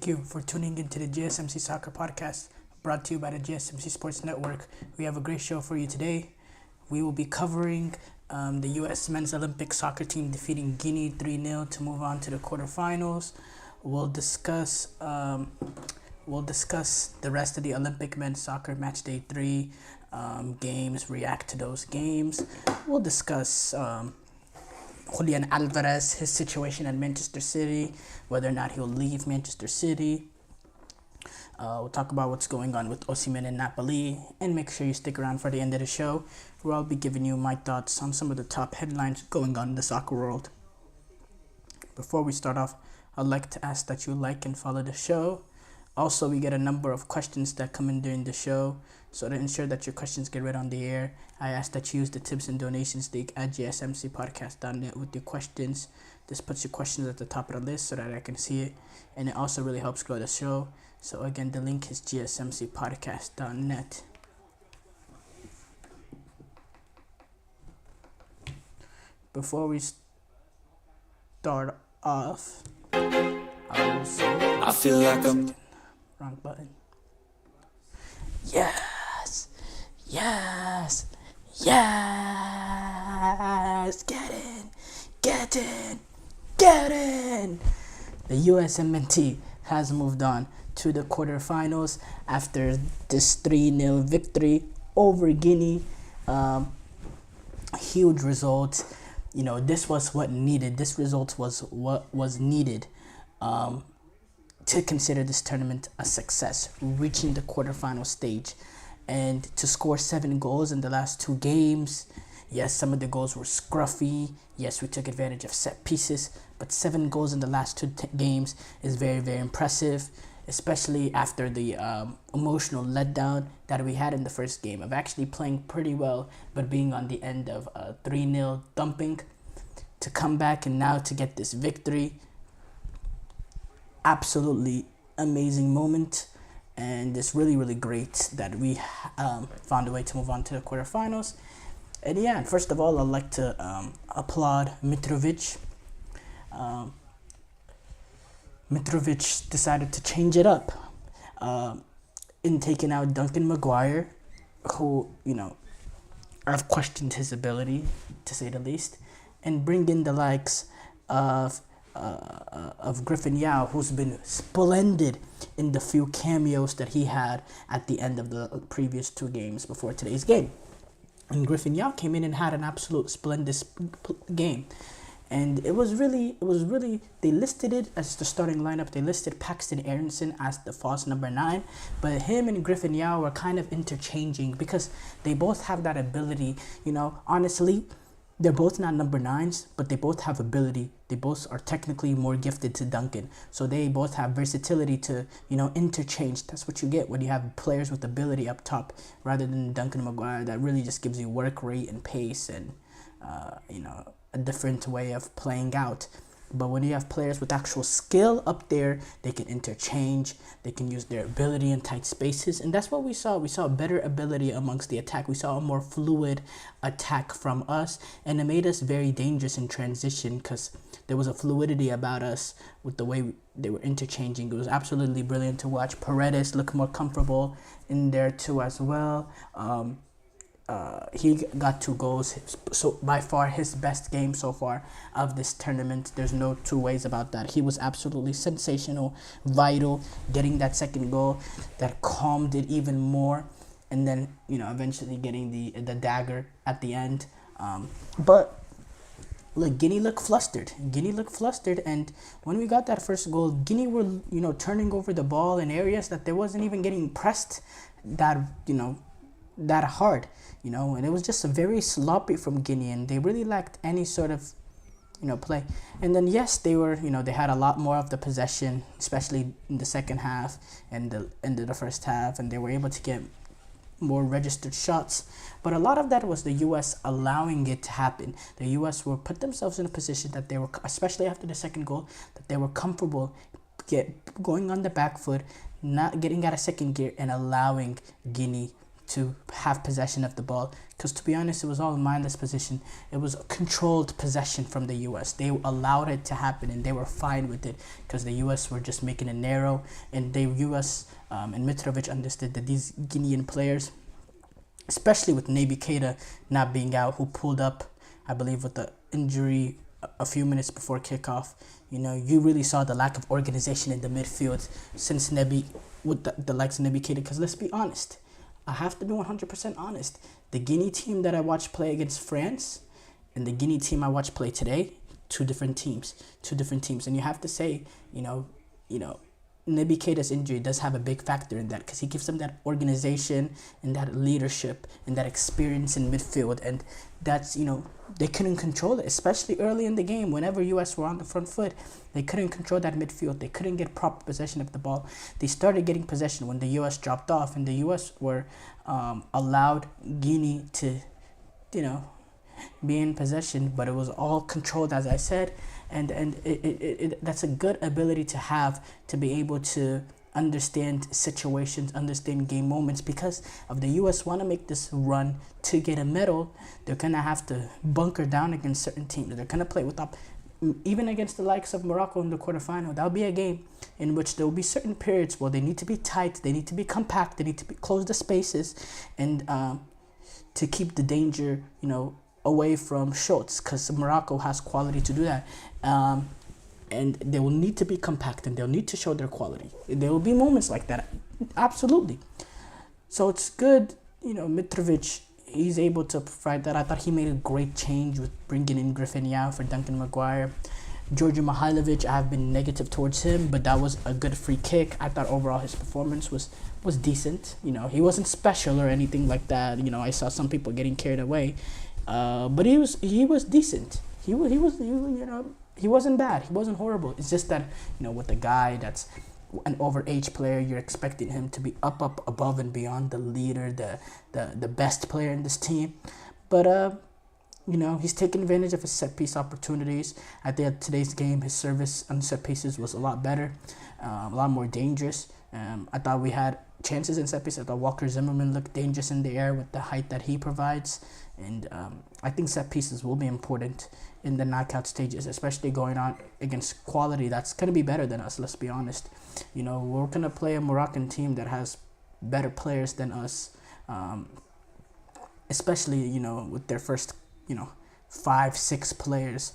Thank you for tuning into the GSMC Soccer Podcast, brought to you by the GSMC Sports Network. We have a great show for you today. We will be covering the U.S. men's Olympic soccer team defeating Guinea 3-0 to move on to the quarterfinals. We'll discuss the rest of the Olympic men's soccer Matchday 3 games, react to those games. We'll discuss Julian Alvarez, his situation at Manchester City, whether or not he'll leave Manchester City. We'll talk about what's going on with Osimhen and Napoli, and make sure you stick around for the end of the show, where I'll be giving you my thoughts on some of the top headlines going on in the soccer world. Before we start off, I'd like to ask that you like and follow the show. Also, we get a number of questions that come in during the show, so to ensure that your questions get read on the air, I ask that you use the tips and donations link at gsmcpodcast.net with your questions. This puts your questions at the top of the list so that I can see it, and it also really helps grow the show. So again, the link is gsmcpodcast.net. Before we start off, I will say, I feel like I'm wrong button. Yes, get in. The USMNT has moved on to the quarterfinals after this 3-0 victory over Guinea. Huge result. You know, this was what needed. This result was what was needed to consider this tournament a success, reaching the quarterfinal stage. And to score 7 goals in the last 2 games. Yes, some of the goals were scruffy. Yes, we took advantage of set pieces. But 7 goals in the last 2 games is very, very impressive, especially after the emotional letdown that we had in the first game of actually playing pretty well, but being on the end of a 3-0 thumping. To come back and now to get this victory, absolutely amazing moment. And it's really, really great that we found a way to move on to the quarterfinals. And yeah, first of all, I'd like to applaud Mitrovic. Mitrovic decided to change it up in taking out Duncan Maguire, who, you know, I've questioned his ability, to say the least, and bring in the likes of Griffin Yao, who's been splendid in the few cameos that he had at the end of the previous 2 games before today's game. And Griffin Yao came in and had an absolute splendid game. And it was really, they listed it as the starting lineup. They listed Paxton Aronson as the false number 9. But him and Griffin Yao were kind of interchanging because they both have that ability. You know, honestly, they're both not number 9s, but they both have ability. They both are technically more gifted to Duncan. So they both have versatility to, you know, interchange. That's what you get when you have players with ability up top rather than Duncan Maguire that really just gives you work rate and pace and, you know, a different way of playing out. But when you have players with actual skill up there, they can interchange, they can use their ability in tight spaces, and that's what we saw. We saw better ability amongst the attack. We saw a more fluid attack from us, and it made us very dangerous in transition because there was a fluidity about us with the way they were interchanging. It was absolutely brilliant to watch. Paredes look more comfortable in there too as well. He got 2 goals, so by far his best game so far of this tournament. There's no 2 ways about that. He was absolutely sensational, vital, getting that second goal that calmed it even more, and then, you know, eventually getting the dagger at the end. But look, Guinea looked flustered, and when we got that first goal, Guinea were, you know, turning over the ball in areas that they wasn't even getting pressed that, you know, that hard, you know, and it was just a very sloppy from Guinea, and they really lacked any sort of, you know, play. And then yes, they were, you know, they had a lot more of the possession, especially in the second half and the end of the first half, and they were able to get more registered shots. But a lot of that was the US allowing it to happen. The US were put themselves in a position that they were, especially after the second goal, that they were comfortable going on the back foot, not getting out of second gear, and allowing Guinea to have possession of the ball. Because to be honest, it was all mindless possession. It was controlled possession from the U.S. They allowed it to happen, and they were fine with it because the U.S. were just making it narrow. And the U.S. And Mitrovic understood that these Guinean players, especially with Naby Keita not being out, who pulled up, I believe, with the injury a few minutes before kickoff. You really saw the lack of organization in the midfield since with the likes of Naby Keita. Because let's be honest, I have to be 100% honest. The Guinea team that I watched play against France and the Guinea team I watched play today, two different teams. And you have to say, Naby Keita's injury does have a big factor in that, because he gives them that organization and that leadership and that experience in midfield, and that's, they couldn't control it, especially early in the game. Whenever US were on the front foot, they couldn't control that midfield. They couldn't get proper possession of the ball. They started getting possession when the US dropped off, and the US were allowed Guinea to, be in possession, but it was all controlled, as I said. And that's a good ability to have, to be able to understand situations, understand game moments, because if the U.S. want to make this run to get a medal, they're going to have to bunker down against certain teams. They're going to play without, even against the likes of Morocco in the quarterfinal. That'll be a game in which there will be certain periods where they need to be tight, they need to be compact, they need to close the spaces, and to keep the danger, away from shots, because Morocco has quality to do that. And they will need to be compact, and they'll need to show their quality. There will be moments like that, absolutely. So it's good, Mitrovic, he's able to provide that. I thought he made a great change with bringing in Griffin for Duncan Maguire. Georgi Mihailovic, I've been negative towards him, but that was a good free kick. I thought overall his performance was decent. He wasn't special or anything like that. I saw some people getting carried away. But he was decent. He wasn't bad. He wasn't horrible. It's just that, with a guy that's an overage player, you're expecting him to be up above and beyond the leader, the best player in this team. But he's taking advantage of his set piece opportunities. I think today's game, his service on set pieces was a lot better, a lot more dangerous. I thought we had chances in set pieces. I thought Walker Zimmerman looked dangerous in the air with the height that he provides. And I think set pieces will be important in the knockout stages, especially going on against quality that's going to be better than us, let's be honest. We're going to play a Moroccan team that has better players than us, especially, with their first, 5-6 players.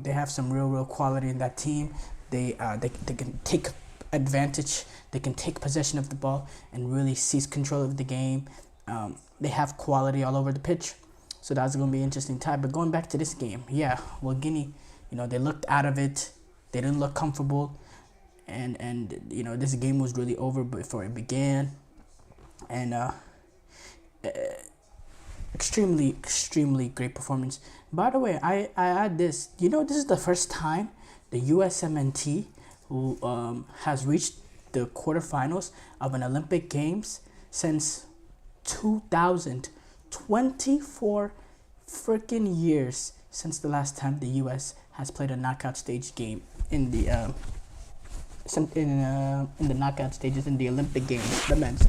They have some real quality in that team. They can take advantage. They can take possession of the ball and really seize control of the game. They have quality all over the pitch. So that's going to be an interesting time. But going back to this game, Guinea, they looked out of it. They didn't look comfortable. And this game was really over before it began. And extremely great performance. By the way, I add this. This is the first time the USMNT, who has reached the quarterfinals of an Olympic Games since 2000. 24 freaking years since the last time the U.S. has played a knockout stage game in the knockout stages in the Olympic Games, the men's.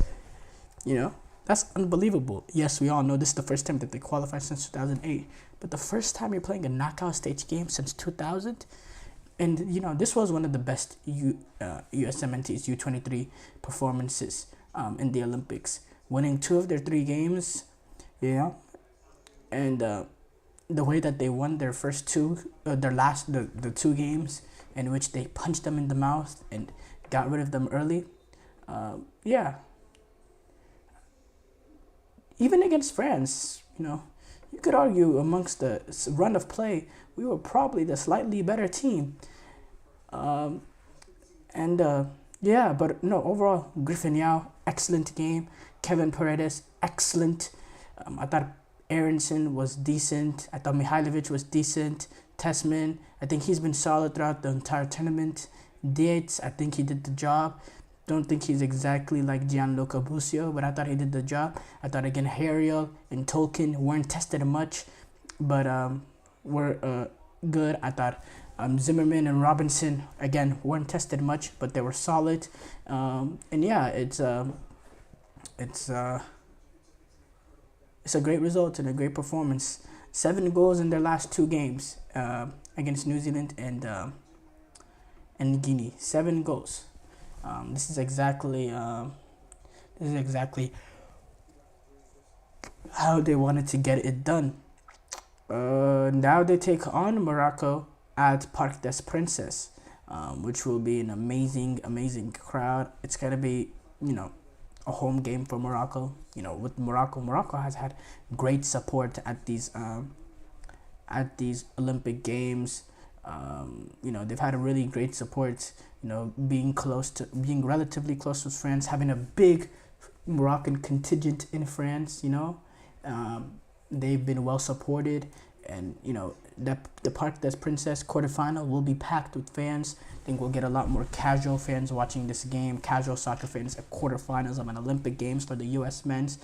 That's unbelievable. Yes, we all know this is the first time that they qualified since 2008, but the first time you're playing a knockout stage game since 2000, and this was one of the best USMNT's U23 performances in the Olympics, winning 2 of their 3 games. And the way that they won their first 2, the 2 games in which they punched them in the mouth and got rid of them early. Even against France, you could argue amongst the run of play, we were probably the slightly better team. But no, overall, Griffin, excellent game. Kevin Paredes, excellent. I thought Aronson was decent. I thought Mihailovic was decent. Tessman, I think he's been solid throughout the entire tournament. Dietz, I think he did the job. Don't think he's exactly like Gianluca Busio, but I thought he did the job. I thought, again, Harriel and Tolkien weren't tested much, but were good. I thought Zimmerman and Robinson, again, weren't tested much, but they were solid. it's a great result and a great performance. 7 goals in their last 2 games against New Zealand and Guinea. 7 goals. This is exactly how they wanted to get it done. Now they take on Morocco at Parc des Princes, which will be an amazing crowd. It's gonna be, a home game for Morocco. With Morocco has had great support at these Olympic Games. They've had a really great support. Being relatively close with France, having a big Moroccan contingent in France. They've been well supported, and the Parc des Princes quarterfinal will be packed with fans. I think we'll get a lot more casual fans watching this game, casual soccer fans at quarterfinals of an Olympic Games for the US men's,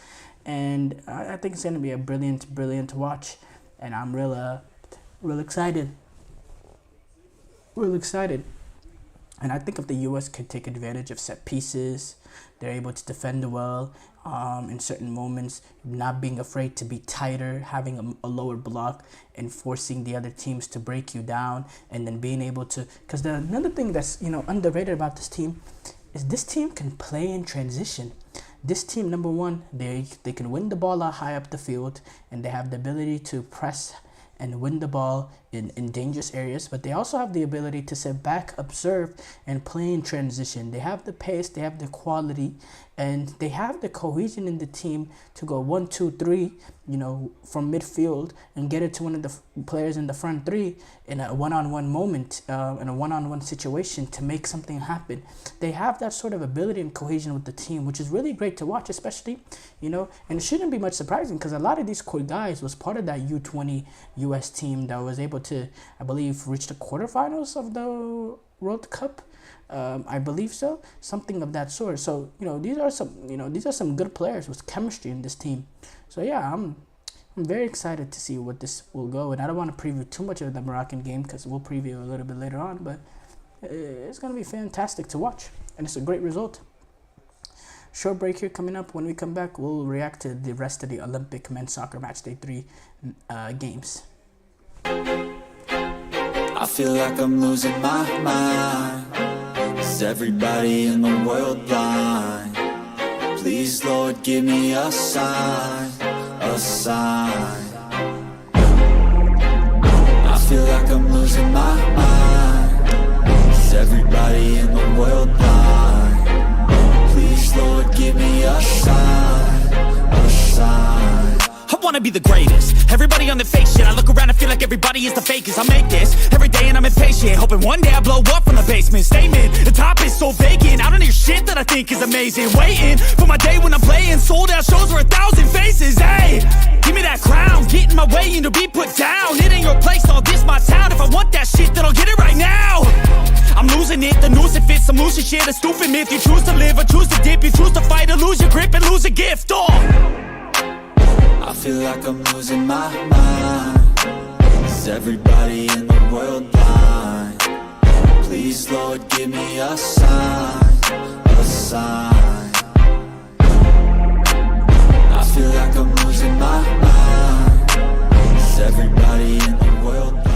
and I think it's going to be a brilliant watch, and I'm real excited. And I think if the U.S. could take advantage of set pieces, they're able to defend well in certain moments, not being afraid to be tighter, having a lower block, and forcing the other teams to break you down, and then being able to... Because another thing that's underrated about this team is this team can play in transition. This team, number one, they can win the ball out high up the field, and they have the ability to press and win the ball in dangerous areas, but they also have the ability to sit back, observe, and play in transition. They have the pace, they have the quality, and they have the cohesion in the team to go 1, 2, 3, from midfield and get it to one of the players in the front three in a one-on-one moment, in a one-on-one situation to make something happen. They have that sort of ability and cohesion with the team, which is really great to watch, especially, and it shouldn't be much surprising because a lot of these core guys was part of that U20 US team that was able to, I believe, reach the quarterfinals of the World Cup. I believe so, something of that sort. So these are some good players with chemistry in this team. So yeah, I'm very excited to see what this will go. And I don't want to preview too much of the Moroccan game because we'll preview a little bit later on. But it's gonna be fantastic to watch, and it's a great result. Short break here coming up. When we come back, we'll react to the rest of the Olympic men's soccer Matchday 3 games. I feel like I'm losing my mind. Is everybody in the world blind? Please, Lord, give me a sign, a sign. I feel like I'm losing my mind. Is everybody in the world blind? Please, Lord, give me a sign, a sign. I wanna be the greatest. Everybody on the fake shit. I look around and feel like everybody is the fakest. I make this every day and I'm impatient, hoping one day I blow up from the basement. Statement, the top is so vacant. I don't hear shit that I think is amazing. Waiting for my day when I'm playing sold out shows for 1,000 faces. Hey, give me that crown, get in my way and to be put down. It ain't your place, all this my town. If I want that shit, then I'll get it right now. I'm losing it, the noose it fits. I'm losing shit, a stupid myth. You choose to live or choose to dip. You choose to fight or lose your grip and lose a gift. I feel like I'm losing my mind. Is everybody in the world blind? Please, Lord, give me a sign, a sign. I feel like I'm losing my mind. Is everybody in the world blind?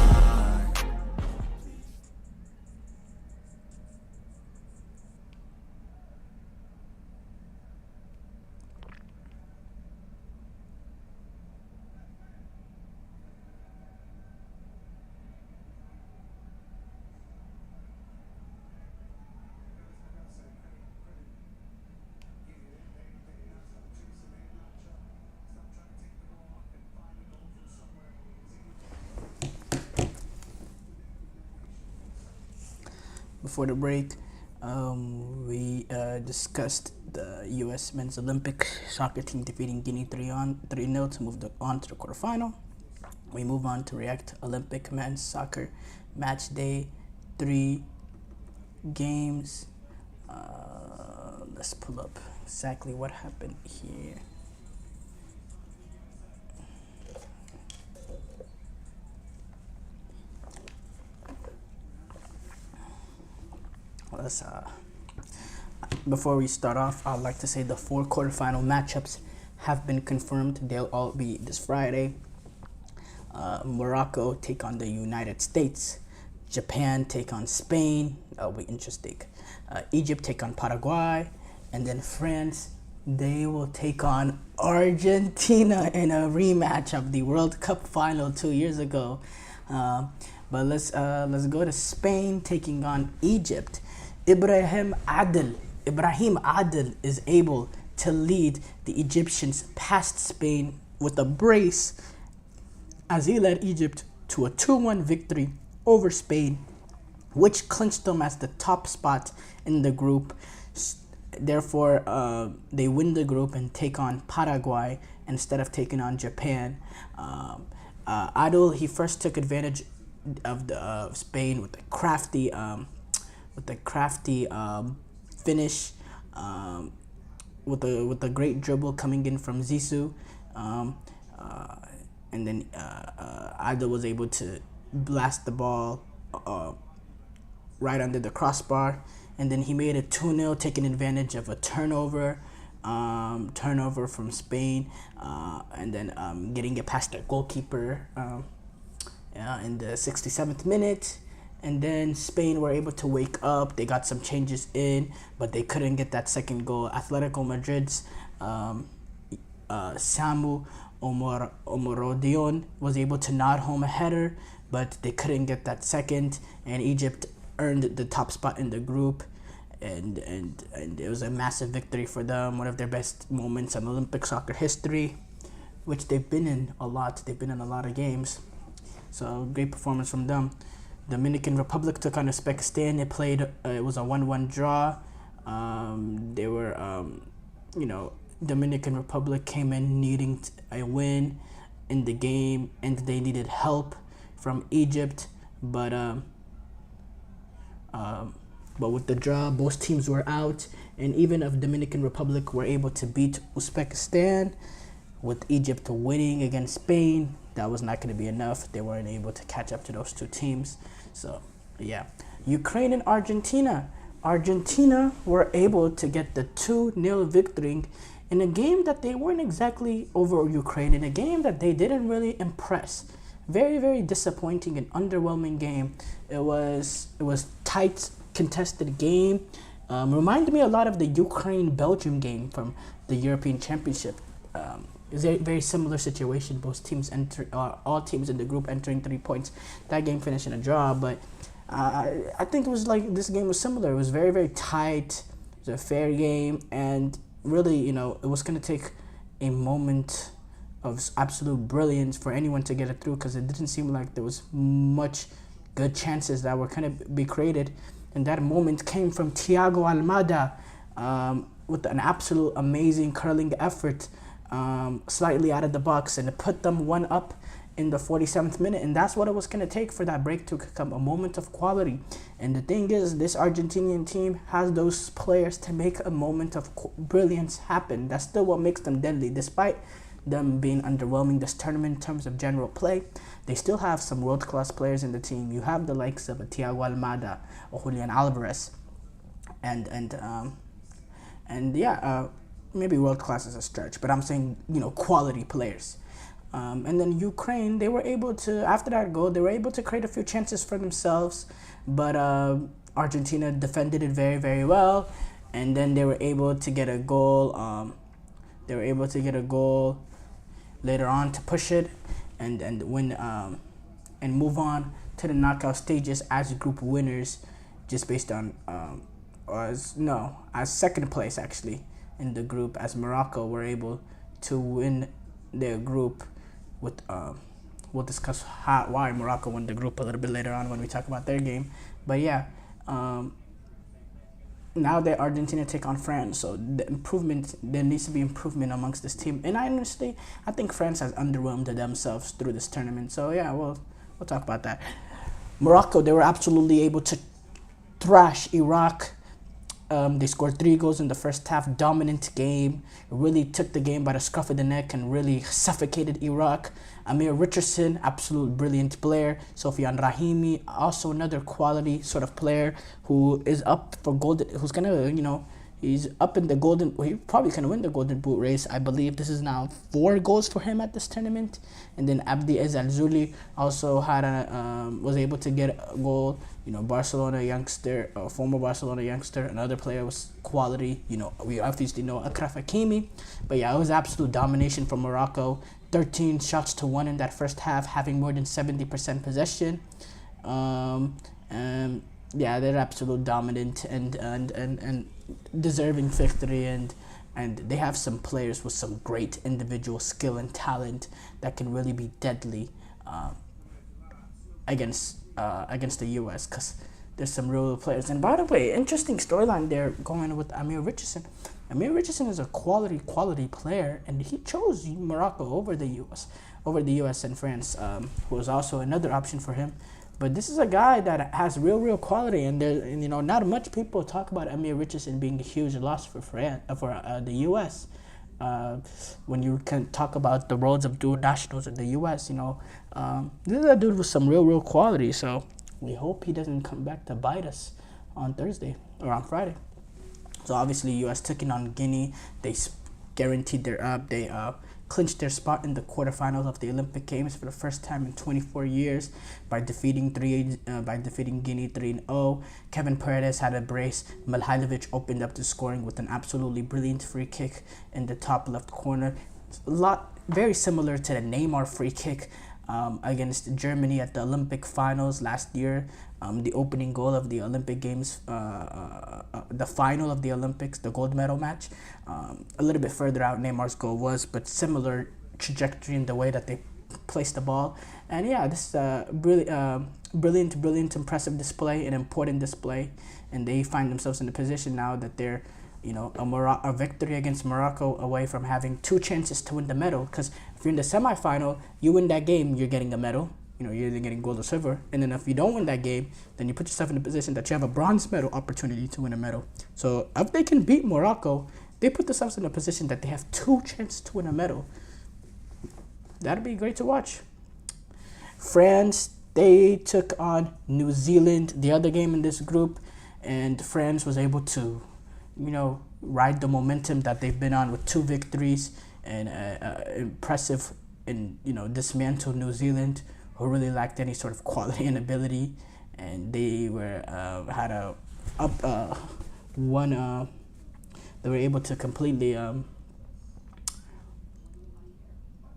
Before the break, we discussed the U.S. men's Olympic soccer team defeating Guinea 3-0 to move on to the quarterfinal. We move on to react to Olympic men's soccer match day 3 games. Let's pull up exactly what happened here. Before we start off, I'd like to say the 4 quarterfinal matchups have been confirmed. They'll all be this Friday. Morocco take on the United States. Japan take on Spain. That'll be interesting. Egypt take on Paraguay. And then France, they will take on Argentina in a rematch of the World Cup final 2 years ago. But let's go to Spain taking on Egypt. Ibrahim Adel is able to lead the Egyptians past Spain with a brace as he led Egypt to a 2-1 victory over Spain, which clinched them as the top spot in the group. Therefore, they win the group and take on Paraguay instead of taking on Japan. Adel, he first took advantage of the Spain with a crafty finish, with a great dribble coming in from Zizou, and then Adel was able to blast the ball right under the crossbar, and then he made it 2-0, taking advantage of a turnover from Spain, and then getting it past their goalkeeper in the 67th minute. And then Spain were able to wake up. They got some changes in, but they couldn't get that second goal. Atletico Madrid's Samu Omorodion was able to nod home a header, but they couldn't get that second. And Egypt earned the top spot in the group, and it was a massive victory for them. One of their best moments in Olympic soccer history, which they've been in a lot. They've been in a lot of games. So great performance from them. Dominican Republic took on Uzbekistan. They played. It was a 1-1 draw. They were, Dominican Republic came in needing a win in the game, and they needed help from Egypt. But with the draw, both teams were out, and even if Dominican Republic were able to beat Uzbekistan, with Egypt winning against Spain, that was not going to be enough. They weren't able to catch up to those two teams. So, yeah. Ukraine and Argentina. Argentina were able to get the 2-0 victory in a game that they weren't exactly over Ukraine, in a game that they didn't really impress. Very, very disappointing and underwhelming game. It was tight, contested game. Reminded me a lot of the Ukraine-Belgium game from the European Championship. It was a very similar situation. Both teams all teams in the group entering 3 points. That game finished in a draw, but I think it was like this game was similar. It was very, very tight. It was a fair game, and really, it was going to take a moment of absolute brilliance for anyone to get it through, because it didn't seem like there was much good chances that were going to be created. And that moment came from Thiago Almada with an absolute amazing curling effort, slightly out of the box, and it put them 1-up in the 47th minute. And that's what it was going to take for that break to come, a moment of quality. And the thing is, this Argentinian team has those players to make a moment of brilliance happen. That's still what makes them deadly. Despite them being underwhelming this tournament in terms of general play, they still have some world-class players in the team. You have the likes of Thiago Almada or Julian Alvarez, maybe world-class is a stretch, but I'm saying, quality players. And then Ukraine, they were able to, after that goal, they were able to create a few chances for themselves, but Argentina defended it very, very well, and then they were able to get a goal. Later on to push it and win and move on to the knockout stages as group winners, just based on as second place actually in the group, as Morocco were able to win their group. We'll discuss why Morocco won the group a little bit later on when we talk about their game. But yeah, now that Argentina take on France, so there needs to be improvement amongst this team. And I think France has underwhelmed themselves through this tournament. So yeah, we'll talk about that. Morocco, they were absolutely able to thrash Iraq. They scored 3 goals in the first half. Dominant game. Really took the game by the scruff of the neck and really suffocated Iraq. Amir Richardson, absolute brilliant player. Sofian Rahimi, also another quality sort of player who is up for gold. Who's gonna, He's up in the golden. Well, he probably can win the golden boot race. I believe this is now 4 goals for him at this tournament. And then Abdi Ezalzouli also was able to get a goal. Barcelona youngster, former Barcelona youngster. Another player was quality. We obviously know Akraf Hakimi. But yeah, it was absolute domination from Morocco. 13 shots to 1 in that first half, having more than 70% possession. Yeah, they're absolute dominant and deserving victory, and they have some players with some great individual skill and talent that can really be deadly against the US, because there's some real players. And by the way, interesting storyline there going with Amir Richardson. Amir Richardson is a quality player, and he chose Morocco over the US and France, who was also another option for him. But this is a guy that has real quality, and not much people talk about Amir Richardson being a huge loss for the U.S. When you can talk about the roles of dual nationals in the U.S., this is a dude with some real quality. So we hope he doesn't come back to bite us on Thursday or on Friday. So obviously, U.S. taking on Guinea, they guaranteed they clinched their spot in the quarterfinals of the Olympic Games for the first time in 24 years by defeating Guinea 3-0. Kevin Paredes had a brace. Mihailovic opened up the scoring with an absolutely brilliant free kick in the top left corner. Very similar to the Neymar free kick against Germany at the Olympic finals last year. The opening goal of the Olympic Games, the final of the Olympics, the gold medal match. A little bit further out Neymar's goal was, but similar trajectory in the way that they placed the ball. And yeah, this is a brilliant, impressive display, an important display. And they find themselves in a position now that they're, a victory against Morocco away from having 2 chances to win the medal. Because if you're in the semifinal, you win that game, you're getting a medal. You're either getting gold or silver. And then if you don't win that game, then you put yourself in a position that you have a bronze medal opportunity to win a medal. So if they can beat Morocco, they put themselves in a position that they have 2 chances to win a medal. That'd be great to watch. France, they took on New Zealand, the other game in this group, and France was able to, ride the momentum that they've been on with 2 victories and impressive and, dismantle New Zealand, who really lacked any sort of quality and ability, and they were they were able to completely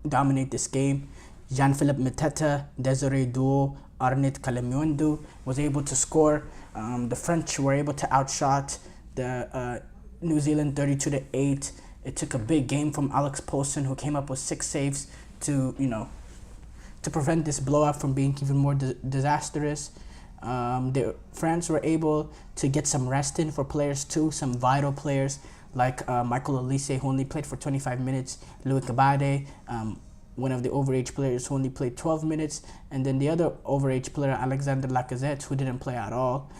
dominate this game. Jean-Philippe Mateta, Desiree Doué, Arnett Kalamiondu was able to score. The French were able to outshot the New Zealand 32-8. It took a big game from Alex Poulsen, who came up with 6 saves to prevent this blowout from being even more disastrous. France were able to get some rest in for players too, some vital players like Michael Olise, who only played for 25 minutes, Louis Kabade, one of the overage players who only played 12 minutes, and then the other overage player, Alexander Lacazette, who didn't play at all.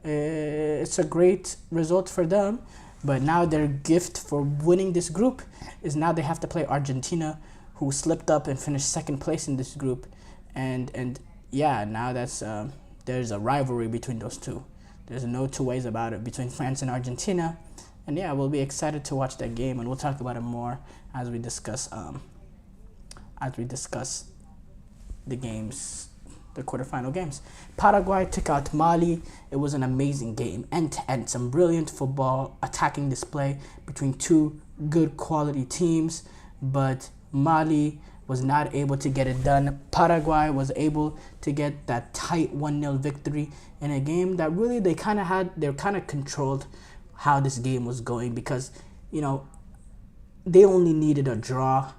It's a great result for them, but now their gift for winning this group is now they have to play Argentina, who slipped up and finished 2nd place in this group, and yeah, now that's there's a rivalry between those two. There's no 2 ways about it between France and Argentina, and yeah, we'll be excited to watch that game, and we'll talk about it more as we discuss the games. The quarterfinal games. Paraguay took out Mali. It was an amazing game, end-to-end. Some brilliant football, attacking display between 2 good quality teams, but Mali was not able to get it done. Paraguay was able to get that tight 1-0 victory in a game that really they kind of controlled how this game was going, because, they only needed a draw,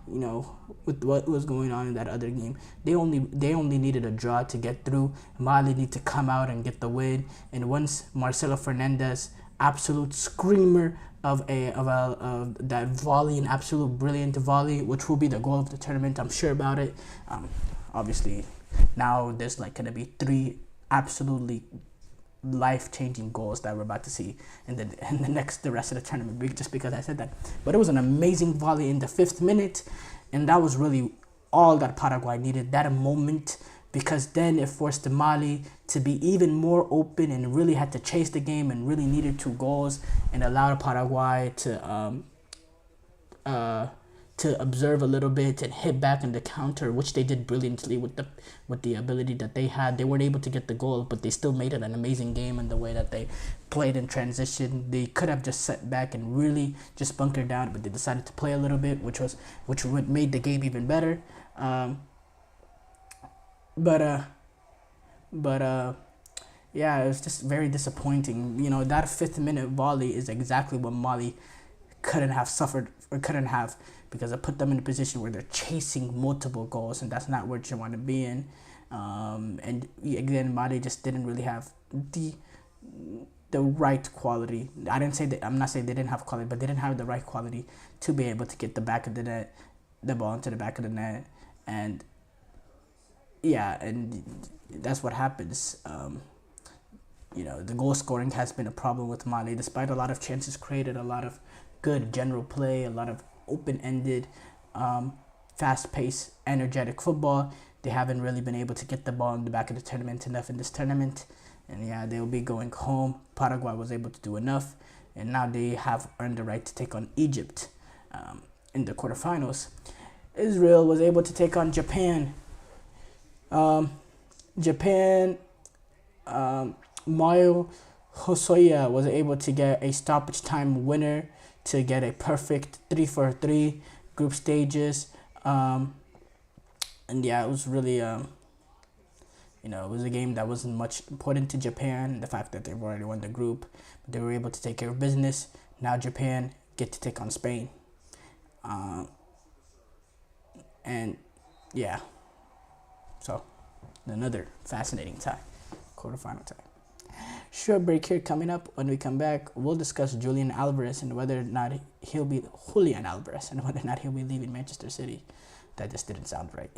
with what was going on in that other game. They only needed a draw to get through. Mali need to come out and get the win. And once Marcelo Fernandez, absolute screamer of that volley, an absolute brilliant volley, which will be the goal of the tournament, I'm sure about it. Obviously, now there's gonna be 3 absolutely life-changing goals that we're about to see in the rest of the tournament, just because I said that. But it was an amazing volley in the 5th minute, and that was really all that Paraguay needed, that moment, because then it forced Mali to be even more open and really had to chase the game and really needed 2 goals, and allowed Paraguay to observe a little bit and hit back in the counter, which they did brilliantly with the ability that they had. They weren't able to get the goal, but they still made it an amazing game in the way that they played in transition. They could have just sat back and really just bunkered down, but they decided to play a little bit, which made the game even better. Yeah, it was just very disappointing. You know, that 5th minute volley is exactly what Mali couldn't have, because it put them in a position where they're chasing multiple goals, and that's not what you want to be in. And again, Mali just didn't really have the right quality. I'm not saying they didn't have quality, but they didn't have the right quality to be able to get the ball into the back of the net, and that's what happens. The goal scoring has been a problem with Mali, despite a lot of chances created, a lot of good general play, a lot of open-ended, fast-paced, energetic football. They haven't really been able to get the ball in the back of the tournament enough in this tournament. And they'll be going home. Paraguay was able to do enough, and now they have earned the right to take on Egypt in the quarterfinals. Israel was able to take on Japan. Mayo Hosoya was able to get a stoppage time winner to get a perfect 3-for-3 group stages. It was really, it was a game that wasn't much important to Japan, the fact that they've already won the group, but they were able to take care of business. Now Japan get to take on Spain. So another fascinating tie, quarterfinal tie. Short break here coming up. When we come back, we'll discuss Julian Alvarez and whether or not he'll be Julian Alvarez and whether or not he'll be leaving Manchester City. That just didn't sound right.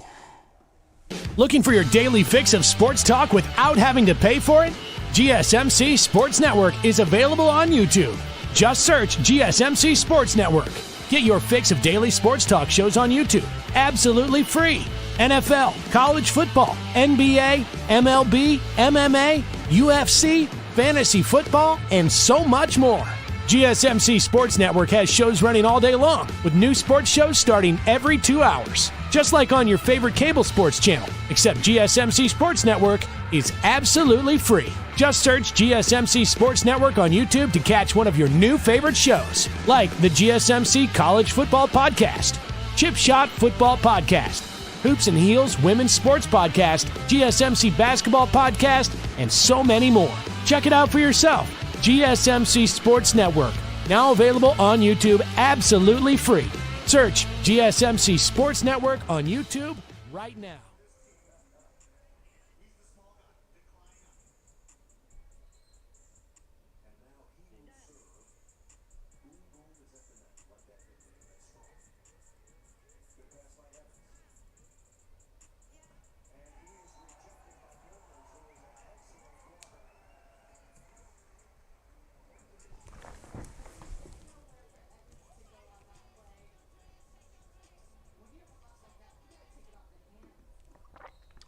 Looking for your daily fix of sports talk without having to pay for it? GSMC Sports Network is available on YouTube. Just search GSMC Sports Network. Get your fix of daily sports talk shows on YouTube, absolutely free. NFL, college football, NBA, MLB, MMA, UFC, fantasy football, and so much more. GSMC Sports Network has shows running all day long, with new sports shows starting every 2 hours. Just like on your favorite cable sports channel, except GSMC Sports Network is absolutely free. Just search GSMC Sports Network on YouTube to catch one of your new favorite shows, like the GSMC College Football Podcast, Chip Shot Football Podcast, Hoops and Heels Women's Sports Podcast, GSMC Basketball Podcast, and so many more. Check it out for yourself. GSMC Sports Network, now available on YouTube absolutely free. Search GSMC Sports Network on YouTube right now.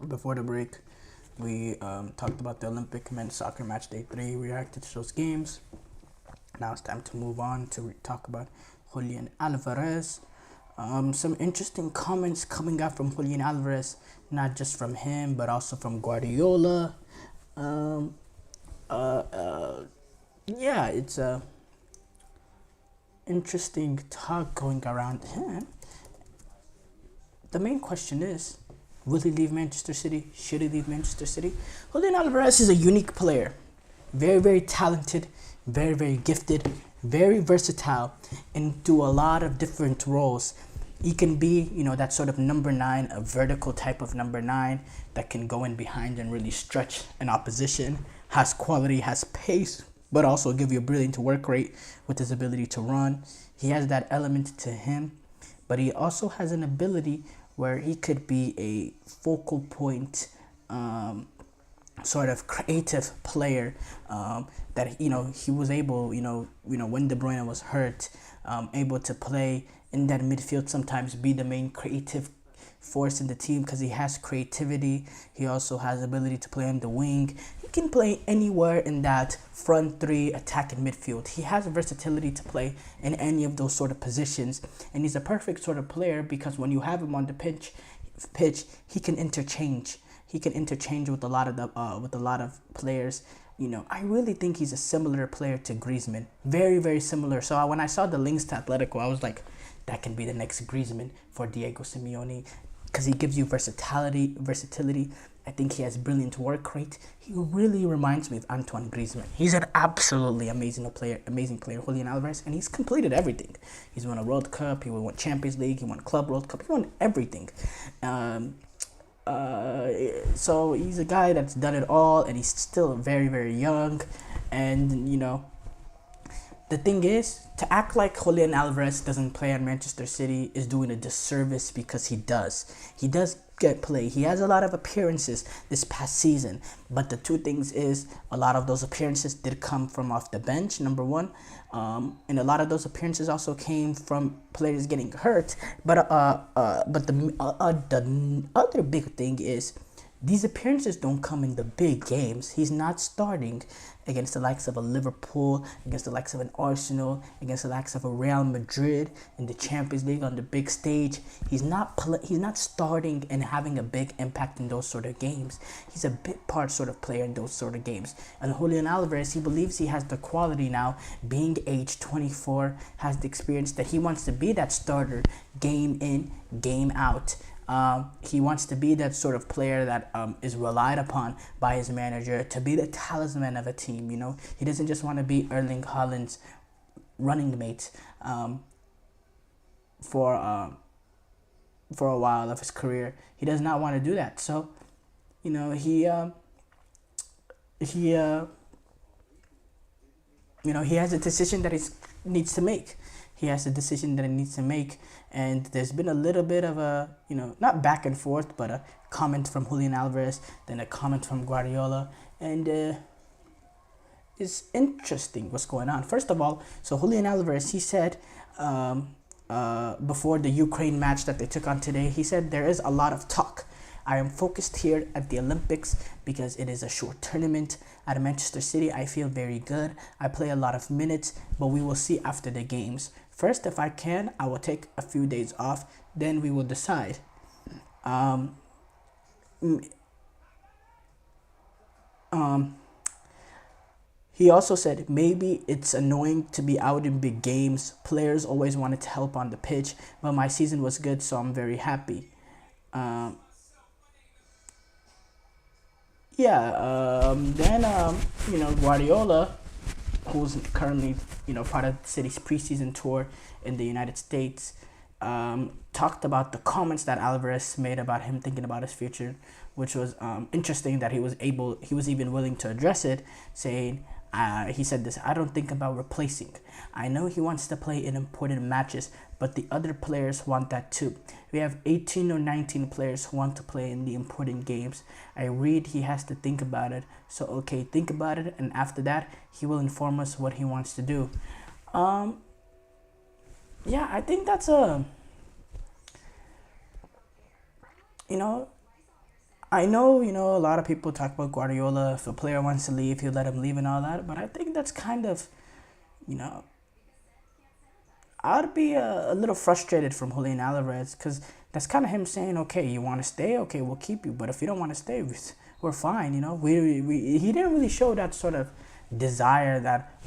Before the break, we talked about the Olympic men's soccer Matchday 3, reacted to those games. Now it's time to move on to talk about Julian Alvarez. Some interesting comments coming out from Julian Alvarez, not just from him, but also from Guardiola. It's a interesting talk going around him. The main question is, will he leave Manchester City? Should he leave Manchester City? Julian Alvarez is a unique player. Very, very talented, very, very gifted, very versatile, and do a lot of different roles. He can be, that sort of number 9, a vertical type of number 9 that can go in behind and really stretch an opposition, has quality, has pace, but also give you a brilliant work rate with his ability to run. He has that element to him, but he also has an ability where he could be a focal point, sort of creative player, that he was able, when De Bruyne was hurt, able to play in that midfield, sometimes be the main creative force in the team because he has creativity. He also has ability to play on the wing. He can play anywhere in that front three attack and midfield. He has versatility to play in any of those sort of positions, and he's a perfect sort of player because when you have him on the pitch, he can interchange. He can interchange with a lot of players. I really think he's a similar player to Griezmann. Very, very similar. So when I saw the links to Atletico, I was like, that can be the next Griezmann for Diego Simeone because he gives you versatility. I think he has brilliant work rate. He really reminds me of Antoine Griezmann. He's an absolutely amazing player, Julian Alvarez, and he's completed everything. He's won a World Cup, he won Champions League, he won Club World Cup, he won everything. So he's a guy that's done it all, and he's still very, very young. And the thing is, to act like Julian Alvarez doesn't play at Manchester City is doing a disservice because he does. He does get play. He has a lot of appearances this past season. But the two things is, a lot of those appearances did come from off the bench, number one. And a lot of those appearances also came from players getting hurt. But the other big thing is, these appearances don't come in the big games. He's not starting against the likes of a Liverpool, against the likes of an Arsenal, against the likes of a Real Madrid in the Champions League on the big stage. He's not starting and having a big impact in those sort of games. He's a bit part sort of player in those sort of games. And Julian Alvarez, he believes he has the quality now, being age 24, has the experience that he wants to be that starter game in, game out. He wants to be that sort of player that is relied upon by his manager to be the talisman of a team. He doesn't just want to be Erling Haaland's running mate for a while of his career. He does not want to do that. So, he has a decision that he needs to make. And there's been a little bit of a, not back and forth, but a comment from Julian Alvarez, then a comment from Guardiola, and it's interesting what's going on. First of all, so Julian Alvarez, he said before the Ukraine match that they took on today, he said, there is a lot of talk. I am focused here at the Olympics because it is a short tournament. At Manchester City, I feel very good. I play a lot of minutes, but we will see after the games. First, if I can, I will take a few days off. Then we will decide. He also said, maybe it's annoying to be out in big games. Players always wanted to help on the pitch, but my season was good, so I'm very happy. Guardiola, who's currently, part of City's preseason tour in the United States, talked about the comments that Alvarez made about him thinking about his future, which was interesting that he was even willing to address it, saying, he said this, I don't think about replacing. I know he wants to play in important matches, but the other players want that too. We have 18 or 19 players who want to play in the important games. I read he has to think about it. So, okay, think about it, and after that, he will inform us what he wants to do. I think that's I know, a lot of people talk about Guardiola. If a player wants to leave, he'll let him leave and all that. But I think that's kind of, I'd be a little frustrated from Julian Alvarez because that's kind of him saying, okay, you want to stay? Okay, we'll keep you. But if you don't want to stay, we're fine, He didn't really show that sort of desire that,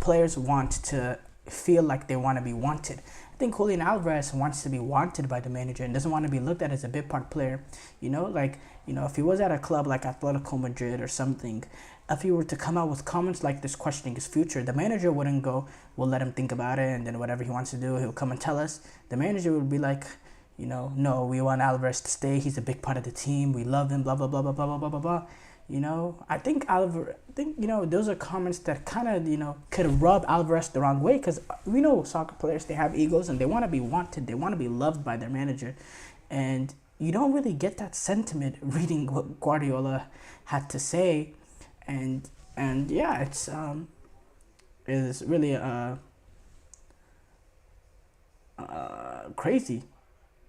players want to feel like they want to be wanted. I think Julian Alvarez wants to be wanted by the manager and doesn't want to be looked at as a bit part player. If he was at a club like Atletico Madrid or something, if he were to come out with comments like this questioning his future, the manager wouldn't go, we'll let him think about it, and then whatever he wants to do, he'll come and tell us. The manager would be like, no, we want Alvarez to stay. He's a big part of the team. We love him, blah, blah, blah, blah, blah, blah, blah, blah. I think those are comments that kind of, could rub Alvarez the wrong way because we know soccer players, they have egos and they want to be wanted. They want to be loved by their manager. And you don't really get that sentiment reading what Guardiola had to say. And it's really crazy.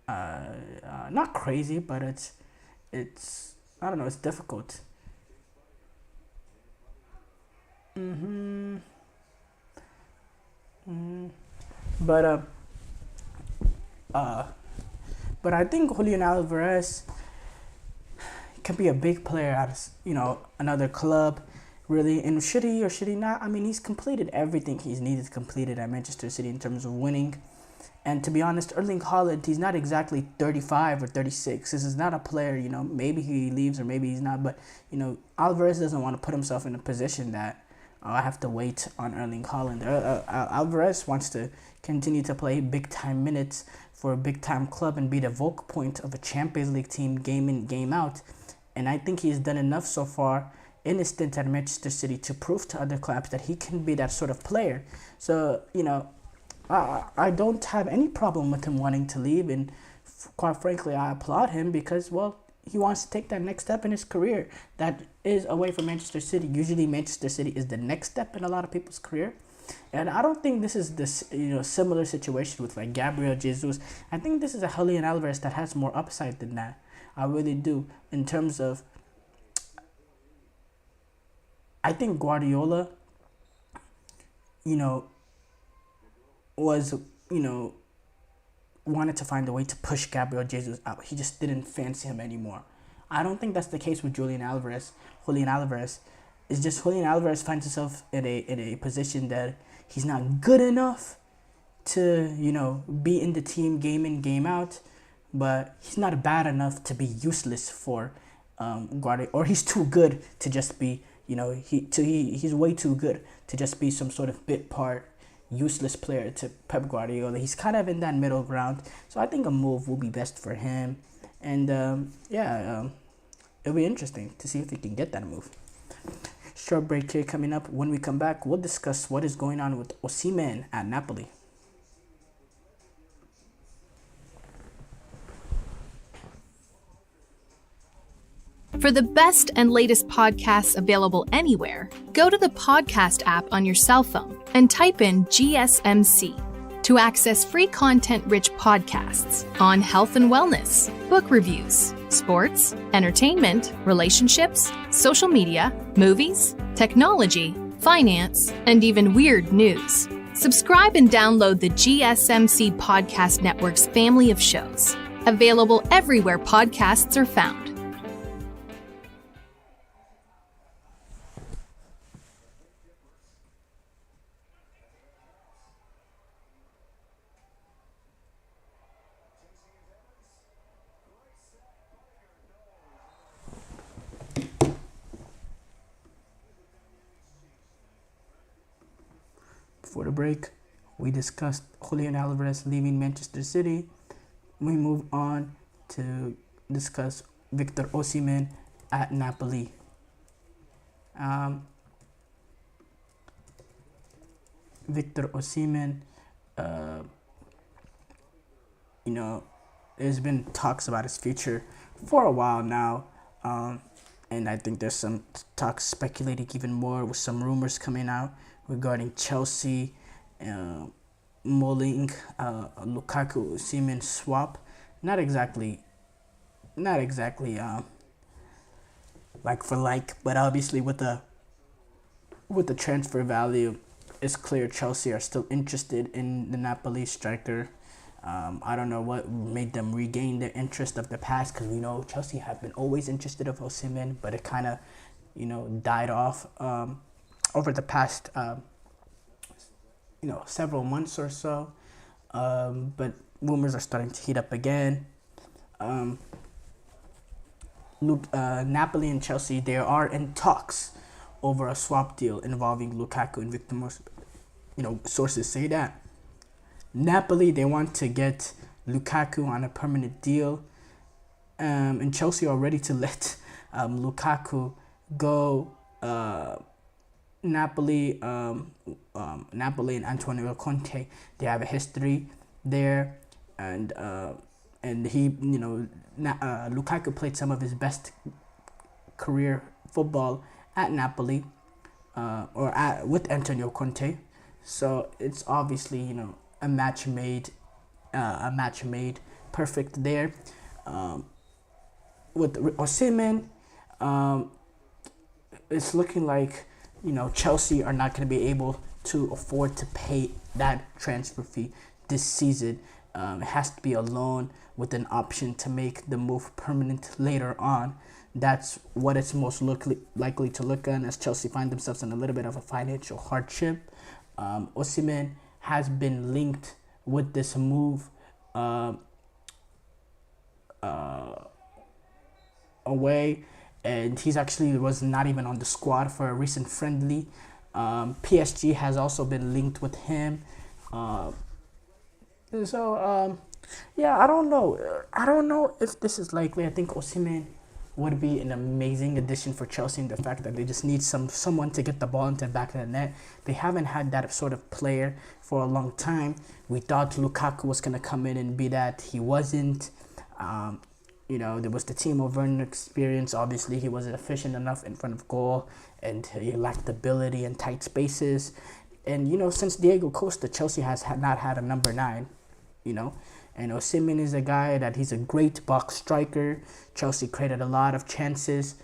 not crazy, but it's I don't know, it's difficult. hmm But uh, but I think Julian Alvarez can be a big player at another club, really. And should he or should he not? I mean, he's completed everything he's needed to complete it at Manchester City in terms of winning. And to be honest, Erling Haaland, he's not exactly 35 or 36. This is not a player, maybe he leaves or maybe he's not. But, Alvarez doesn't want to put himself in a position that I have to wait on Erling Haaland. Alvarez wants to continue to play big-time minutes for a big-time club and be the vocal point of a Champions League team game in, game out. And I think he's done enough so far in his stint at Manchester City to prove to other clubs that he can be that sort of player. So, I don't have any problem with him wanting to leave, and quite frankly, I applaud him because, well, he wants to take that next step in his career that is away from Manchester City. Usually, Manchester City is the next step in a lot of people's career, and I don't think this is this similar situation with like Gabriel Jesus. I think this is a Julian Alvarez that has more upside than that. I really do. In terms of, I think Guardiola, was, wanted to find a way to push Gabriel Jesus out. He just didn't fancy him anymore. I don't think that's the case with Julian Alvarez. It's just Julian Alvarez finds himself in a position that he's not good enough to, be in the team game in, game out, but he's not bad enough to be useless for Guardiola, or he's too good to just be, he's way too good to just be some sort of bit part useless player to Pep Guardiola. He's kind of in that middle ground, so I think a move will be best for him. And it'll be interesting to see if he can get that move. Short break here coming up. When we come back, we'll discuss what is going on with Osimhen at Napoli. For the best and latest podcasts available anywhere, go to the podcast app on your cell phone and type in GSMC to access free content-rich podcasts on health and wellness, book reviews, sports, entertainment, relationships, social media, movies, technology, finance, and even weird news. Subscribe and download the GSMC Podcast Network's family of shows, available everywhere podcasts are found. Before the break, we discussed Julian Alvarez leaving Manchester City. We move on to discuss Victor Osimhen at Napoli. Victor Osimhen, there's been talks about his future for a while now. And I think there's some talks speculating even more with some rumors coming out regarding Chelsea mulling Lukaku Osimhen swap. Not exactly like for like, but obviously with the transfer value, it's clear Chelsea are still interested in the Napoli striker. I don't know what made them regain their interest of the past, because we know Chelsea have been always interested of Osimhen, but it kind of, died off over the past, several months or so. But rumors are starting to heat up again. Napoli and Chelsea, they are in talks over a swap deal involving Lukaku and Victor Osimhen. Sources say that. Napoli, they want to get Lukaku on a permanent deal, and Chelsea are ready to let Lukaku go. Napoli and Antonio Conte, they have a history there, and he, Lukaku played some of his best career football at Napoli, with Antonio Conte. So it's obviously, a match made perfect there. With Osimhen, it's looking like, Chelsea are not going to be able to afford to pay that transfer fee this season. It has to be a loan with an option to make the move permanent later on. That's what it's most likely to look at, as Chelsea find themselves in a little bit of a financial hardship. Osimhen has been linked with this move away, and he's actually was not even on the squad for a recent friendly. PSG has also been linked with him. Yeah, I don't know. I don't know if this is likely. I think Osimhen would be an amazing addition for Chelsea in the fact that they just need someone to get the ball into the back of the net. They haven't had that sort of player for a long time. We thought Lukaku was going to come in and be that. He wasn't. There was the Timo Werner experience. Obviously, he wasn't efficient enough in front of goal, and he lacked ability in tight spaces. And, since Diego Costa, Chelsea has not had a number 9, And Osimhen is a guy that he's a great box striker. Chelsea created a lot of chances.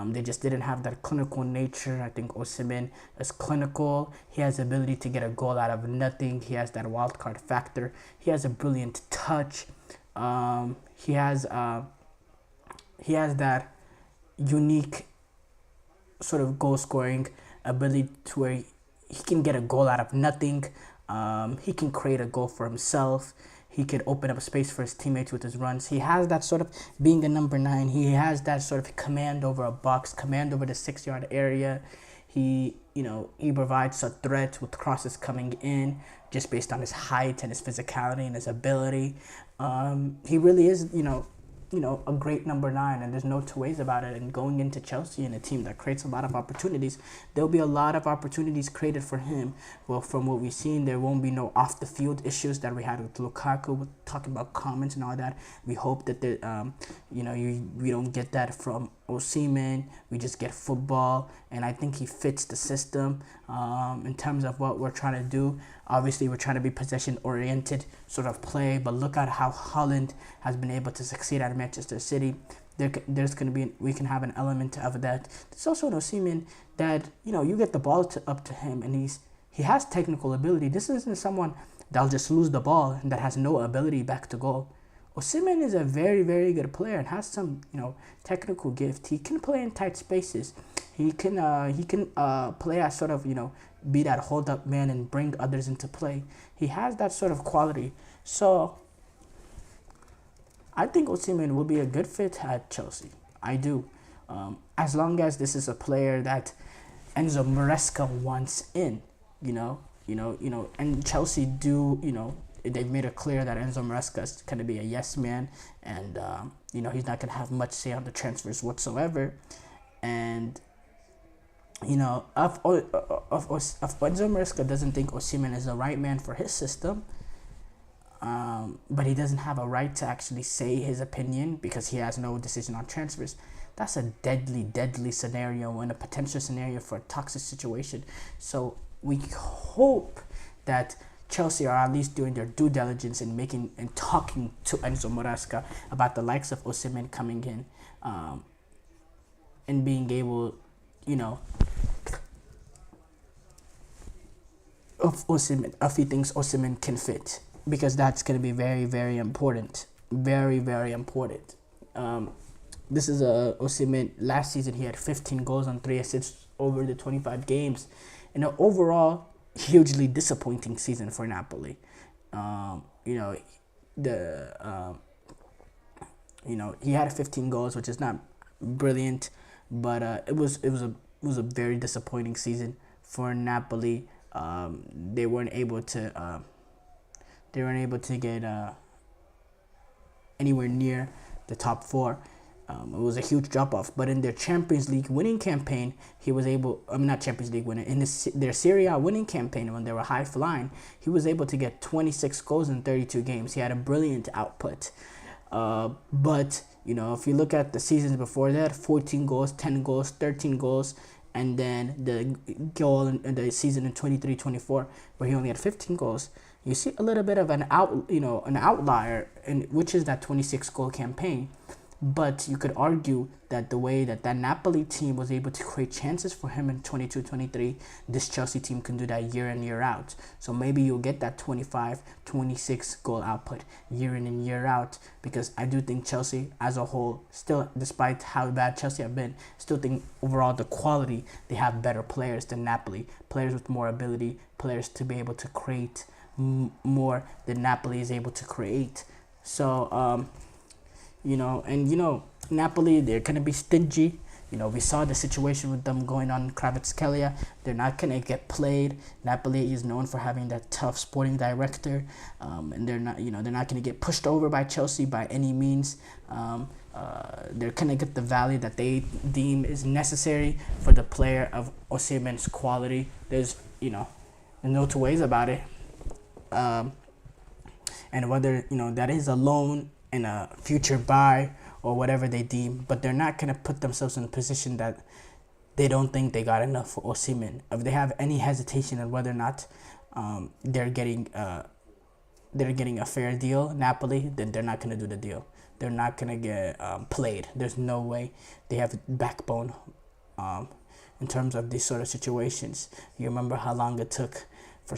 They just didn't have that clinical nature. I think Osimhen is clinical. He has the ability to get a goal out of nothing. He has that wild card factor. He has a brilliant touch. He has that unique sort of goal scoring ability to where he can get a goal out of nothing. He can create a goal for himself. He could open up space for his teammates with his runs. He has that sort of, being a number 9, he has that sort of command over a box, command over the 6-yard area. He provides a threat with crosses coming in just based on his height and his physicality and his ability. He really is, a great number 9, and there's no two ways about it. And going into Chelsea and a team that creates a lot of opportunities, there'll be a lot of opportunities created for him. Well, from what we've seen, there won't be no off-the-field issues that we had with Lukaku, with talking about comments and all that. We hope that we don't get that from Osimhen. We just get football, and I think he fits the system in terms of what we're trying to do. Obviously, we're trying to be possession-oriented sort of play, but look at how Holland has been able to succeed at Manchester City. We can have an element of that. There's also an Osimhen that, you get the ball up to him, and he has technical ability. This isn't someone that'll just lose the ball and that has no ability back to goal. Osimhen is a very, very good player and has some, technical gift. He can play in tight spaces. He can play as sort of, be that hold-up man and bring others into play. He has that sort of quality. So I think Osimhen will be a good fit at Chelsea. I do. As long as this is a player that Enzo Maresca wants in, and Chelsea do, they've made it clear that Enzo Maresca is going to be a yes man, and he's not going to have much say on the transfers whatsoever. And if Enzo Maresca doesn't think Osimhen is the right man for his system, but he doesn't have a right to actually say his opinion because he has no decision on transfers, that's a deadly scenario and a potential scenario for a toxic situation. So we hope that Chelsea are at least doing their due diligence in making and talking to Enzo Maresca about the likes of Osimhen coming in, and being able, if he thinks Osimhen can fit, because that's going to be very, very important. Very, very important. This is Osimhen. Last season, he had 15 goals and 3 assists over the 25 games. And an overall, hugely disappointing season for Napoli. He had 15 goals, which is not brilliant, but it was a very disappointing season for Napoli. They weren't able to get anywhere near the top 4. It was a huge drop-off. But in their Champions League winning campaign, he was able... not Champions League winning. In their Serie A winning campaign, when they were high-flying, he was able to get 26 goals in 32 games. He had a brilliant output. But, if you look at the seasons before that, 14 goals, 10 goals, 13 goals, and then the goal in the season in 23-24, where he only had 15 goals, You see a little bit of an outlier, which is that 26 goal campaign. But you could argue that the way that Napoli team was able to create chances for him in 22-23, this Chelsea team can do that year in, year out. So maybe you'll get that 25, 26 goal output year in and year out, because I do think Chelsea as a whole, still, despite how bad Chelsea have been, still think overall the quality, they have better players than Napoli, players with more ability, players to be able to create more than Napoli is able to create. So, Napoli, they're going to be stingy. We saw the situation with them going on in Kvaratskhelia. They're not going to get played. Napoli is known for having that tough sporting director. And they're not going to get pushed over by Chelsea by any means. They're going to get the value that they deem is necessary for the player of Osimhen's quality. There's no two ways about it. And whether, that is a loan and a future buy or whatever they deem, but they're not going to put themselves in a position that they don't think they got enough for Osimhen. If they have any hesitation on whether or not they're getting a fair deal, Napoli, then they're not going to do the deal. They're not going to get played. There's no way they have backbone in terms of these sort of situations. You remember how long it took for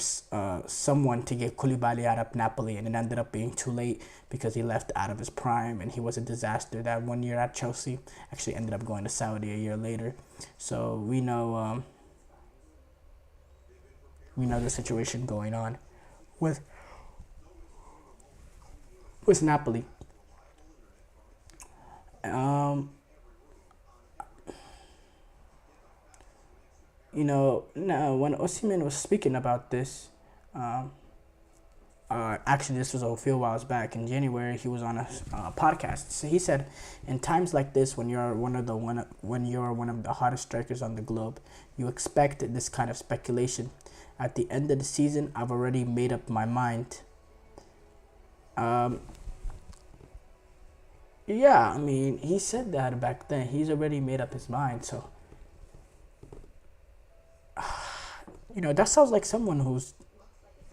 someone to get Koulibaly out of Napoli, and it ended up being too late because he left out of his prime and he was a disaster. That 1 year at Chelsea actually ended up going to Saudi a year later. So we know the situation going on with Napoli. When Osimhen was speaking about this, actually this was a few whiles back in January, he was on a podcast. So he said, in times like this, when you're one of the hottest strikers on the globe, you expect this kind of speculation. At the end of the season, I've already made up my mind. He said that back then. He's already made up his mind. So, that sounds like someone who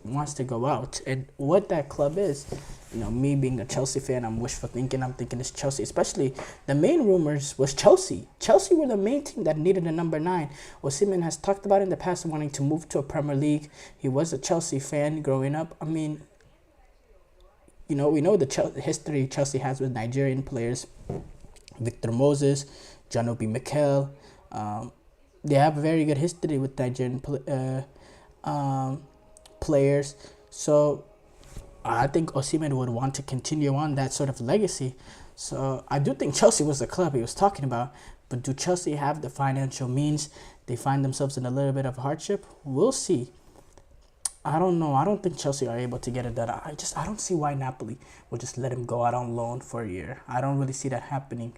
wants to go out. And what that club is, me being a Chelsea fan, I'm wishful thinking. I'm thinking it's Chelsea. Especially the main rumors was Chelsea. Chelsea were the main team that needed a number 9. Osimhen has talked about in the past wanting to move to a Premier League. He was a Chelsea fan growing up. We know the history Chelsea has with Nigerian players. Victor Moses, John Obi Mikel. They have a very good history with Nigerian players. So I think Osimhen would want to continue on that sort of legacy. So I do think Chelsea was the club he was talking about. But do Chelsea have the financial means? They find themselves in a little bit of hardship? We'll see. I don't know. I don't think Chelsea are able to get it done. I don't see why Napoli will just let him go out on loan for a year. I don't really see that happening.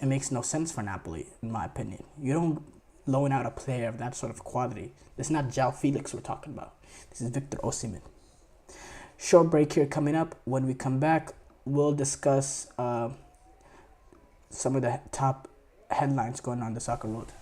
It makes no sense for Napoli, in my opinion. You don't loan out a player of that sort of quality. This is not João Felix we're talking about. This is Victor Osimhen. Short break here coming up. When we come back, we'll discuss some of the top headlines going on the soccer world.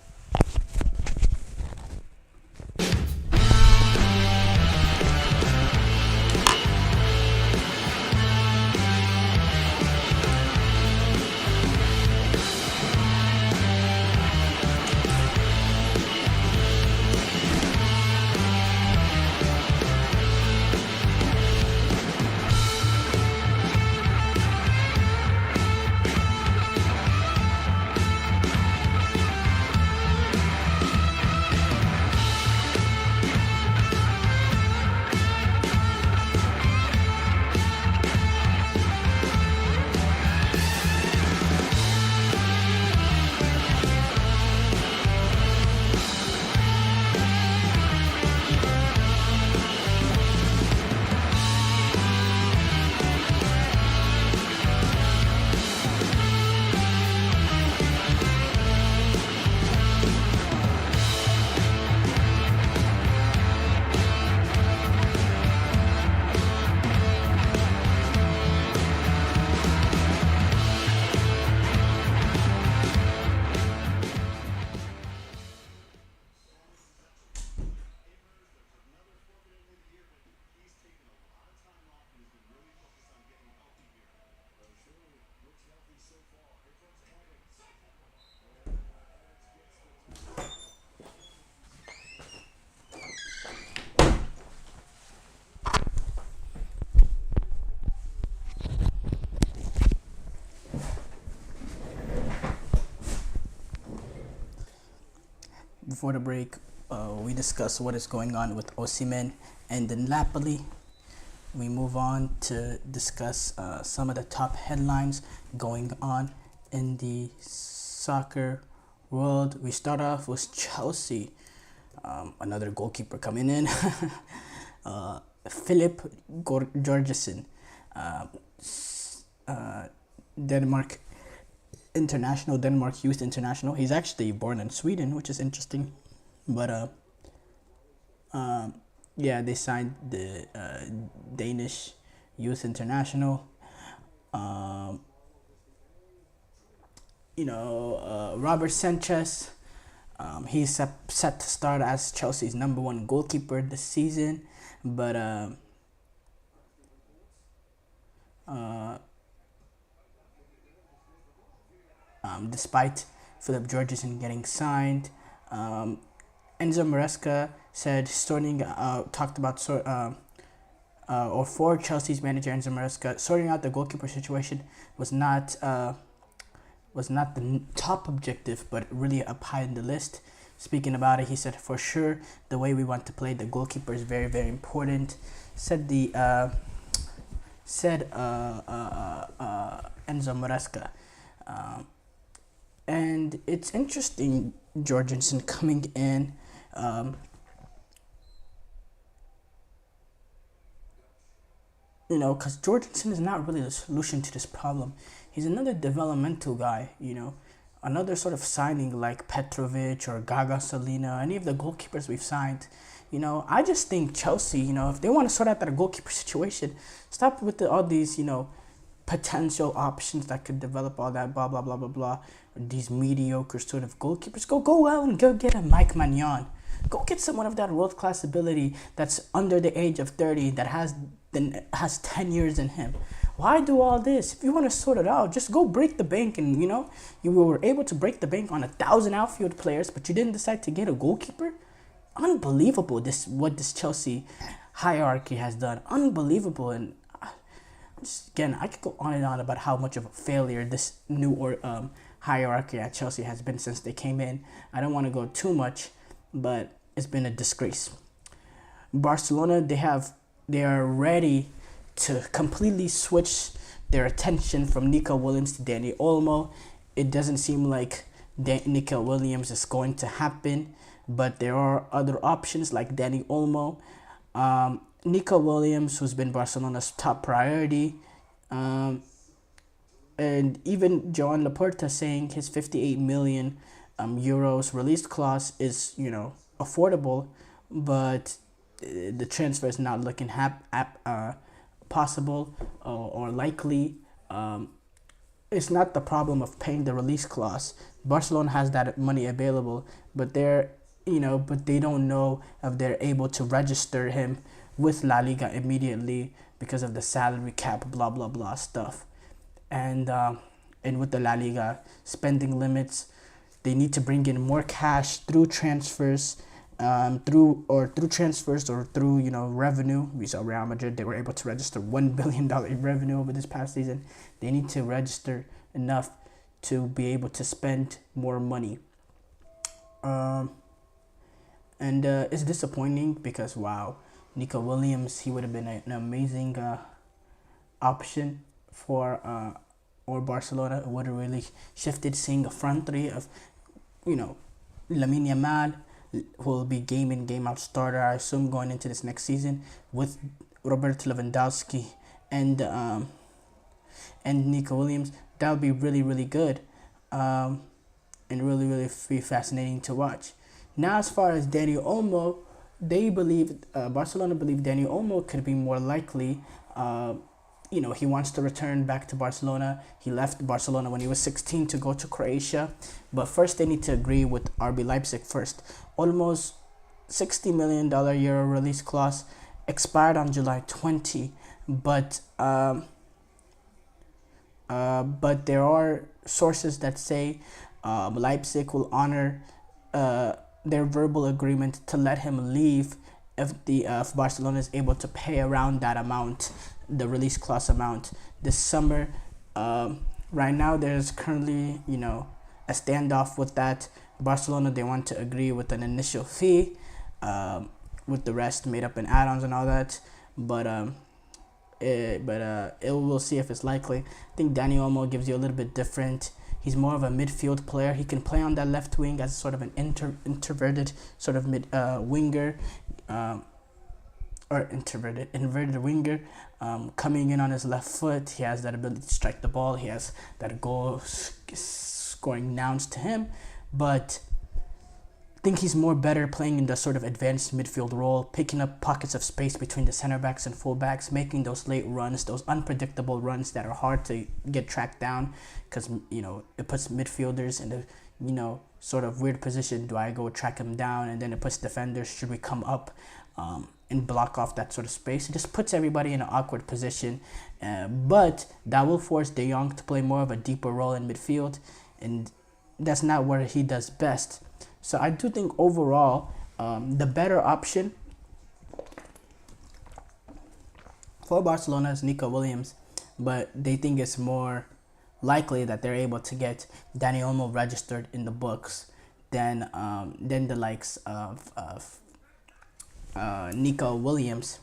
Before the break, we discussed what is going on with Osimhen, and then Napoli. We move on to discuss some of the top headlines going on in the soccer world. We start off with Chelsea, another goalkeeper coming in, Philip Georgeson, Denmark international, Denmark youth international. He's actually born in Sweden, which is interesting, but yeah, they signed the Danish youth international. Robert Sanchez, he's set to start as Chelsea's number one goalkeeper this season, but despite Philip Georgeson getting signed, Enzo Maresca said for Chelsea's manager Enzo Maresca, sorting out the goalkeeper situation was not the top objective, but really up high in the list. Speaking about it, he said, for sure, the way we want to play the goalkeeper is very, very important. Said Enzo Maresca. And it's interesting, Jorgensen coming in. Because Jorgensen is not really the solution to this problem. He's another developmental guy, another sort of signing like Petrovic or Gaga Salina, any of the goalkeepers we've signed. I just think Chelsea, if they want to sort out that goalkeeper situation, stop with all these, potential options that could develop all that blah, blah, blah, blah, blah. These mediocre sort of goalkeepers. Go out and go get a Mike Maignan. Go get someone of that world-class ability that's under the age of 30 that has 10 years in him. Why do all this? If you want to sort it out, just go break the bank. And, you were able to break the bank on 1,000 outfield players, but you didn't decide to get a goalkeeper? Unbelievable, what this Chelsea hierarchy has done. Unbelievable. And again, I could go on and on about how much of a failure this new hierarchy at Chelsea has been since they came in. I don't want to go too much, but it's been a disgrace. Barcelona, they are ready to completely switch their attention from Nico Williams to Danny Olmo. It doesn't seem like Nico Williams is going to happen, but there are other options like Danny Olmo. Nico Williams, who's been Barcelona's top priority, and even Joan Laporta saying his 58 million euros release clause is, affordable, but the transfer is not looking possible or likely. It's not the problem of paying the release clause. Barcelona has that money available, but they don't know if they're able to register him with La Liga immediately because of the salary cap, blah, blah, blah stuff. And with the La Liga spending limits, they need to bring in more cash through transfers, through revenue. We saw Real Madrid, they were able to register $1 billion in revenue over this past season. They need to register enough to be able to spend more money. And it's disappointing because, wow, Nico Williams, he would have been an amazing option for Barcelona. It would have really shifted, seeing a front three of, Lamine Yamal, who will be game in, game out starter, I assume, going into this next season, with Robert Lewandowski and Nico Williams. That would be really, really good, and really, really be fascinating to watch. Now, as far as Dani Olmo, Barcelona believe Dani Olmo could be more likely. He wants to return back to Barcelona. He left Barcelona when he was 16 to go to Croatia. But first, they need to agree with RB Leipzig first. Olmo's $60 million euro release clause expired on July 20. But but there are sources that say Leipzig will honor their verbal agreement to let him leave if Barcelona is able to pay around that amount, the release clause amount, this summer. Right now, there's currently, a standoff with that. Barcelona, they want to agree with an initial fee, with the rest made up in add-ons and all that. But we'll see if it's likely. I think Dani Olmo gives you a little bit different. He's more of a midfield player. He can play on that left wing as sort of an inverted sort of winger, or inverted winger, coming in on his left foot. He has that ability to strike the ball. He has that goal scoring nouns to him, but I think he's more better playing in the sort of advanced midfield role, picking up pockets of space between the center backs and full backs, making those late runs, those unpredictable runs that are hard to get tracked down, because it puts midfielders in a sort of weird position. Do I go track him down? And then it puts defenders, should we come up and block off that sort of space? It just puts everybody in an awkward position, but that will force De Jong to play more of a deeper role in midfield, and that's not where he does best. So I do think overall, the better option for Barcelona is Nico Williams, but they think it's more likely that they're able to get Dani Olmo registered in the books than the likes of Nico Williams,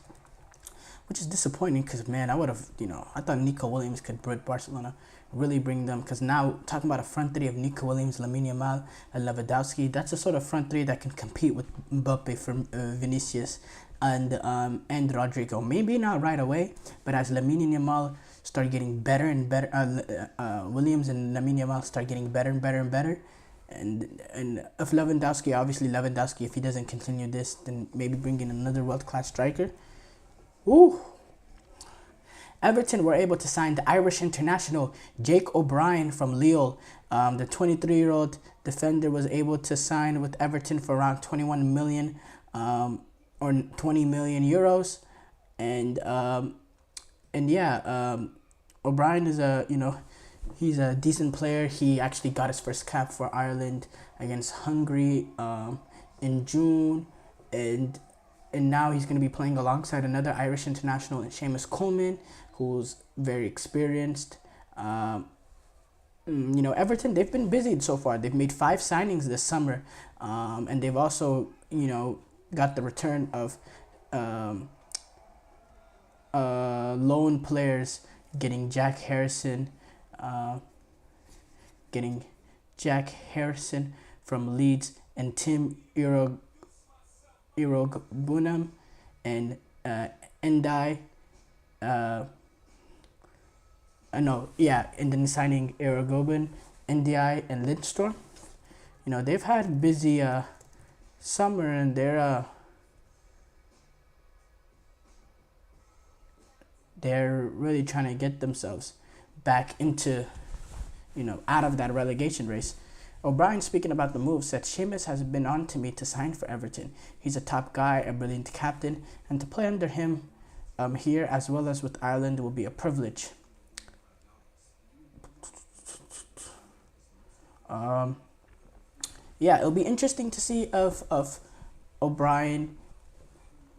which is disappointing because, man, I would have, I thought Nico Williams could bring Barcelona, really bring them, because now talking about a front three of Nico Williams, Lamine Yamal, and Lewandowski, that's a sort of front three that can compete with Mbappe, for Vinicius, and Rodrigo. Maybe not right away, but as Lamine Yamal start getting better and better, Williams and Lamine Yamal start getting better and better and better, and if Lewandowski, if he doesn't continue this, then maybe bring in another world-class striker. Woo! Everton were able to sign the Irish international Jake O'Brien from Lille. The 23-year-old defender was able to sign with Everton for around 21 million or 20 million euros, and O'Brien is he's a decent player. He actually got his first cap for Ireland against Hungary in June, and now he's going to be playing alongside another Irish international, Seamus Coleman, who's very experienced. Everton, they've been busy so far. They've made 5 signings this summer, and they've also, got the return of loan players, getting Jack Harrison from Leeds, and Tim Irogbunam, and Ndai. And then signing Irogbun, Ndai, and Lindstrom. They've had busy summer, and they're really trying to get themselves back into, out of that relegation race. O'Brien, speaking about the move, said, "Seamus has been on to me to sign for Everton. He's a top guy, a brilliant captain, and to play under him here as well as with Ireland will be a privilege." It'll be interesting to see if O'Brien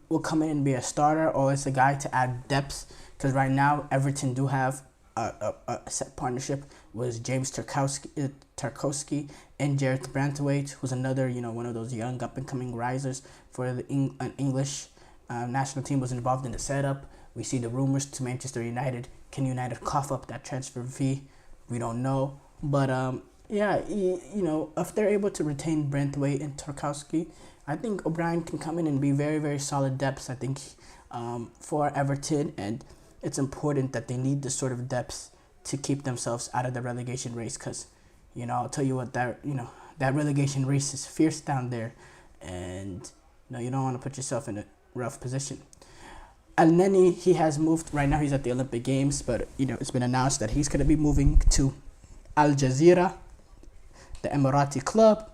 will come in and be a starter, or is a guy to add depth, because right now Everton do have a set partnership with James Tarkowski and Jarrett Brantwaite, who's another, one of those young up-and-coming risers for the an English national team, was involved in the setup. We see the rumors to Manchester United. Can United cough up that transfer fee? We don't know. But, if they're able to retain Brantwaite and Tarkowski, I think O'Brien can come in and be very, very solid depth, I think, for Everton. And it's important that they need this sort of depth to keep themselves out of the relegation race, because, I'll tell you what, that relegation race is fierce down there, and, you don't want to put yourself in a rough position. Al-Neni, he has moved. Right now he's at the Olympic Games, but, it's been announced that he's going to be moving to Al Jazeera, the Emirati club.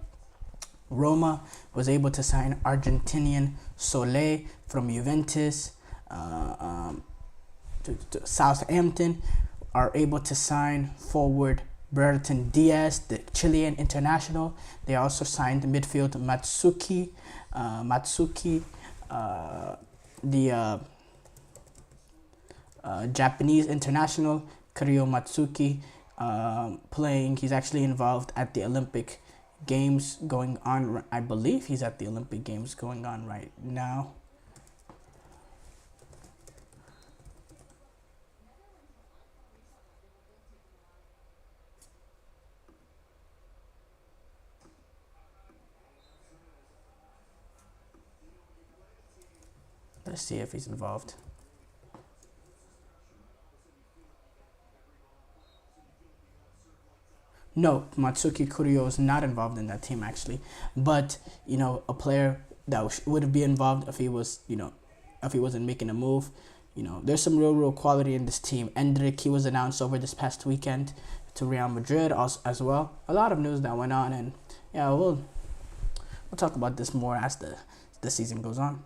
Roma was able to sign Argentinian Solé from Juventus to Southampton. are able to sign forward Brereton Diaz, the Chilean international. They also signed the midfield Matsuki, the Japanese international Karyo Matsuki, playing. He's actually involved at the Olympic Games going on. I believe he's at the Olympic Games going on right now. Let's see if he's involved. No, Matsuki Kuryo is not involved in that team actually, but a player that would be involved if he was, if he wasn't making a move. There's some real quality in this team. Endrick, he was announced over this past weekend to Real Madrid as well. A lot of news that went on, and we'll talk about this more as the season goes on.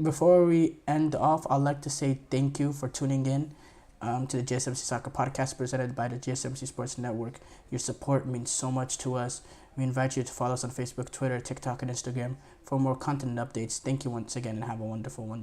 Before we end off, I'd like to say thank you for tuning in to the GSMC Soccer Podcast presented by the GSMC Sports Network. Your support means so much to us. We invite you to follow us on Facebook, Twitter, TikTok, and Instagram for more content and updates. Thank you once again, and have a wonderful one.